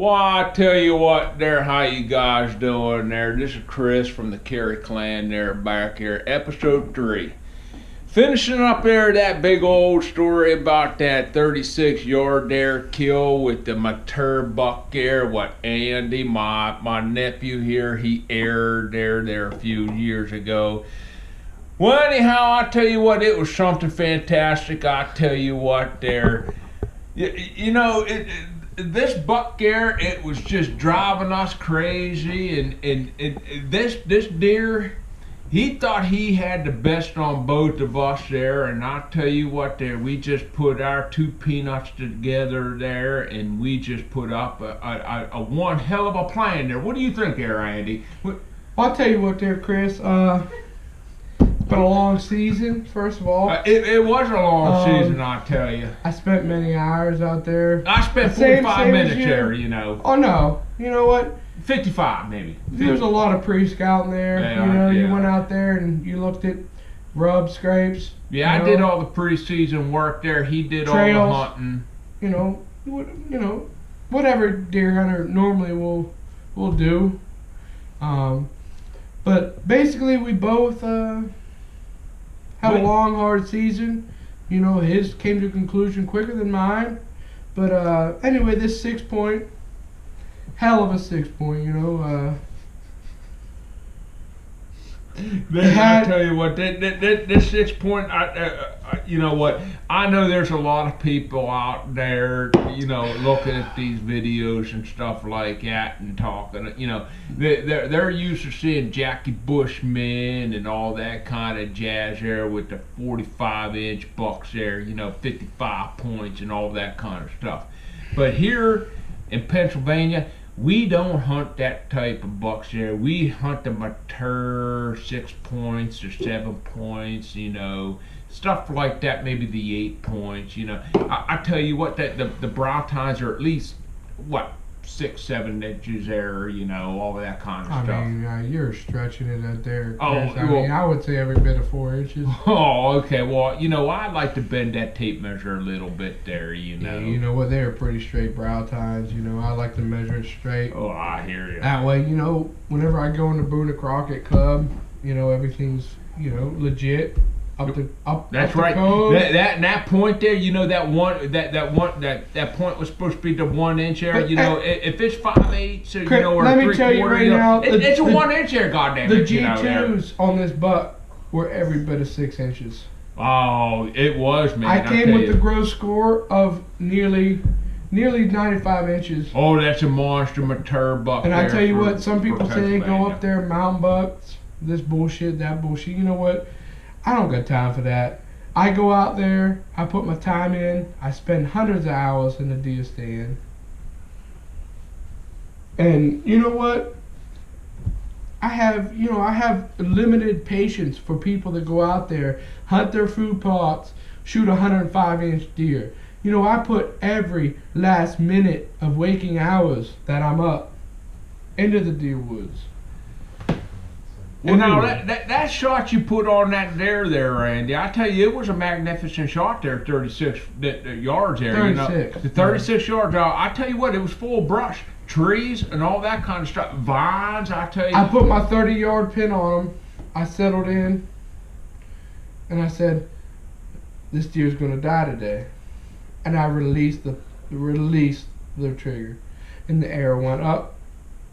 Well, I tell you what there, how you guys doing there? This is Chris from the Carey Clan there, back here, episode 3. Finishing up there that big old story about that 36-yard there kill with the mature buck there, what Andy, my nephew here, he aired there a few years ago. Well, anyhow, I tell you what, it was something fantastic. I tell you what there, you know, this buck there, it was just driving us crazy, and this deer, he thought he had the best on both of us there, and I'll tell you what there, we just put our two peanuts together there, and we just put up a one hell of a plan there. What do you think there, Andy? Well, I'll tell you what there, Chris. It's been a long season, first of all. It was a long season, I tell you. I spent many hours out there. I spent 45 minutes there, you know. Oh, no. You know what? 55 maybe. There's a lot of pre-scouting there. Yeah, you went out there and you looked at rub scrapes. Yeah, I did all the preseason work there. He did trails, all the hunting. You know, whatever deer hunter normally will do. But basically, we both had a long, hard season. You know, his came to a conclusion quicker than mine. But anyway, this 6 point. Hell of a 6 point, you know. I tell you what, this 6 point, you know what, I know there's a lot of people out there, you know, looking at these videos and stuff like that and talking, you know, they're used to seeing Jackie Bushman and all that kind of jazz there with the 45-inch bucks there, you know, 55 points and all that kind of stuff. But here in Pennsylvania, we don't hunt that type of bucks there. We hunt the mature 6 points or 7 points, you know, stuff like that, maybe the 8 points, you know. I tell you what, that the brow tines are at least, what, 6-7 inches there, you know, all that kind of stuff. I mean, you're stretching it out there, Chris. Oh, I would say every bit of 4 inches. Oh, okay. Well, you know, I like to bend that tape measure a little bit there, you know. Yeah, you know what? They're pretty straight brow tines. You know, I like to measure it straight. Oh, I hear you. That way, you know, whenever I go in the Boone and Crockett Club, you know, everything's, you know, legit. That's right. That point there, you know, that point was supposed to be the 1 inch there. You know, if it's 5/8, so you know, or let me 3/4, tell you right now, it's a 1 inch there. Goddamn the it! The G2s on this buck were every bit of 6 inches. Oh, it was, man. I came with the gross score of nearly 95 inches. Oh, that's a monster mature buck. And I tell you what, some people say they go up there mountain bucks, this bullshit, that bullshit. You know what? I don't got time for that. I go out there, I put my time in, I spend hundreds of hours in the deer stand. And you know what? I have limited patience for people that go out there, hunt their food plots, shoot a 105-inch deer. You know, I put every last minute of waking hours that I'm up into the deer woods. Well, now, that shot you put on that there, Randy, I tell you, it was a magnificent shot there, 36 yards there. 36. You know, the 36 yards. I tell you what, it was full of brush, trees, and all that kind of stuff. Vines, I tell you. I put my 30-yard pin on them. I settled in, and I said, this deer's going to die today. And I released the trigger. And the arrow went up,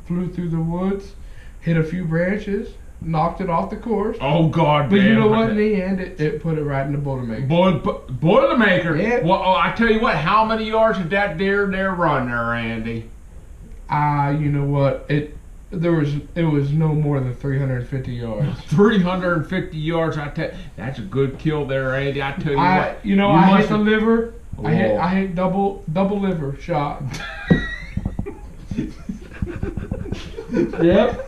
flew through the woods, hit a few branches, knocked it off the course. Oh, God. But you know what? In the end, it put it right in the Boilermaker. Boilermaker? Yeah. Well, I tell you what, how many yards did that deer there run there, Andy? You know what? It was no more than 350 yards. 350 yards, I tell you. That's a good kill there, Andy. I tell you what. You know, I hit the liver. Oh. I hit double liver shot. Yep.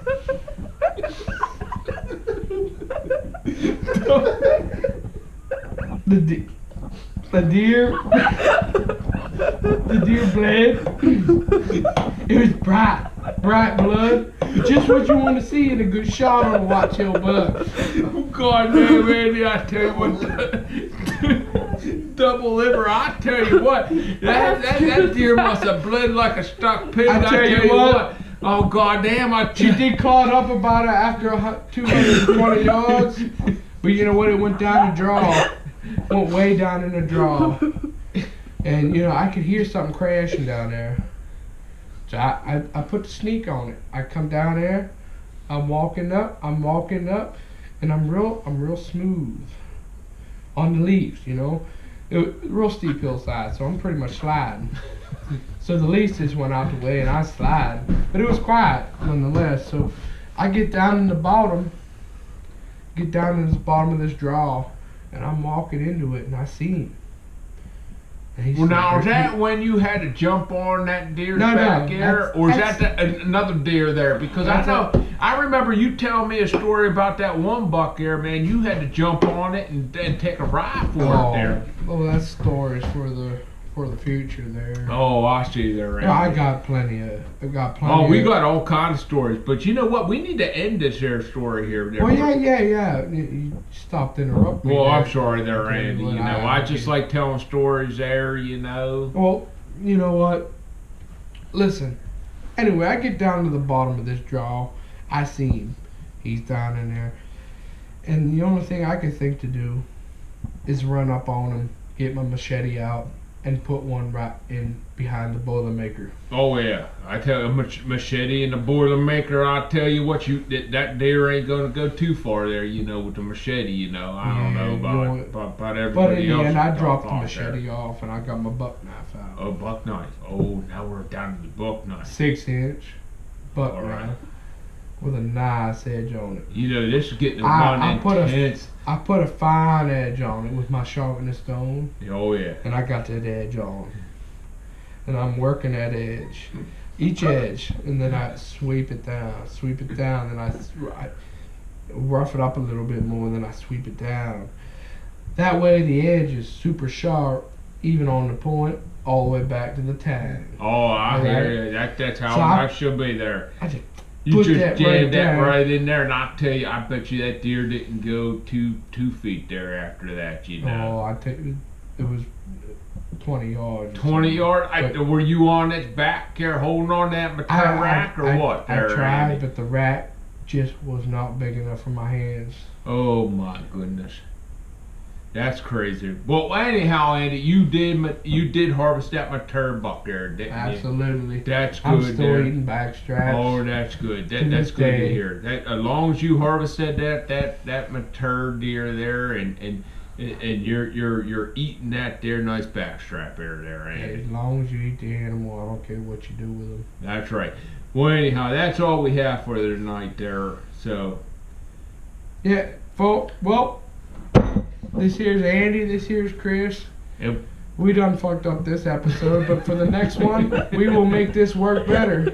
The deer bled. It was bright blood. Just what you want to see in a good shot on a Watch Hill buck. Oh, God, man, Andy, I tell you what. double liver. I tell you what, that deer must have bled like a stuck pig. I tell you what. Oh goddamn! She did caught up about it after 220 yards, but you know what? It went down the draw, went way down in the draw, and you know I could hear something crashing down there. So I put the sneak on it. I come down there, I'm walking up, and I'm real smooth on the leaves, you know. Real steep hillside, so I'm pretty much sliding. So the leaves just went out the way and I slide, but it was quiet nonetheless. So I get down in the bottom, of this draw, and I'm walking into it and I see him. Well, now, is that when you had to jump on that deer's back there? Or is that another deer there? Because I remember you telling me a story about that one buck there, man. You had to jump on it and take a ride for it there. Oh, that's stories for the future there. Oh, I see there, Randy. I got plenty of. Oh, we got all kinds of stories. But you know what? We need to end this here story here. Well, yeah. You stopped interrupting me. Well, I'm sorry there, Randy. You know, I just like telling stories there, you know. Well, you know what? Listen. Anyway, I get down to the bottom of this draw. I see him. He's down in there. And the only thing I can think to do is run up on him, get my machete out, and put one right in behind the Boilermaker. Oh yeah, I tell you, machete and the Boilermaker. I tell you what, that deer ain't gonna go too far there. You know, with the machete. You know, I don't know about everybody else. But in the end, I dropped the machete off and I got my buck knife out. Oh, buck knife. Oh, now we're down to the buck knife. 6-inch buck knife with a nice edge on it. You know, this is getting intense. I put a fine edge on it with my sharpening stone. Oh yeah. And I got that edge on. And I'm working that edge. Each edge. And then I sweep it down. Then I rough it up a little bit more. Then I sweep it down. That way the edge is super sharp, even on the point, all the way back to the tag. Oh, I hear you. That's how I should be there. You just jammed that right in there, and I tell you, I bet you that deer didn't go 2 feet there after that, you know. Oh, I tell you, it was 20 yards. 20 yards? Were you on its back there holding on that rack or what? I tried, but the rack just was not big enough for my hands. Oh my goodness. That's crazy. Well, anyhow, Andy, you did harvest that mature buck there, didn't you? Absolutely. That's good. I'm still eating backstraps. Oh, that's good. That's good to hear. That as long as you harvested that mature deer there, and you're eating that there nice backstrap there, Andy. As long as you eat the animal, I don't care what you do with them. That's right. Well, anyhow, that's all we have for tonight there. So. Yeah. Well. This here's Andy, this here's Chris. Yep. We done fucked up this episode, but for the next one, we will make this work better.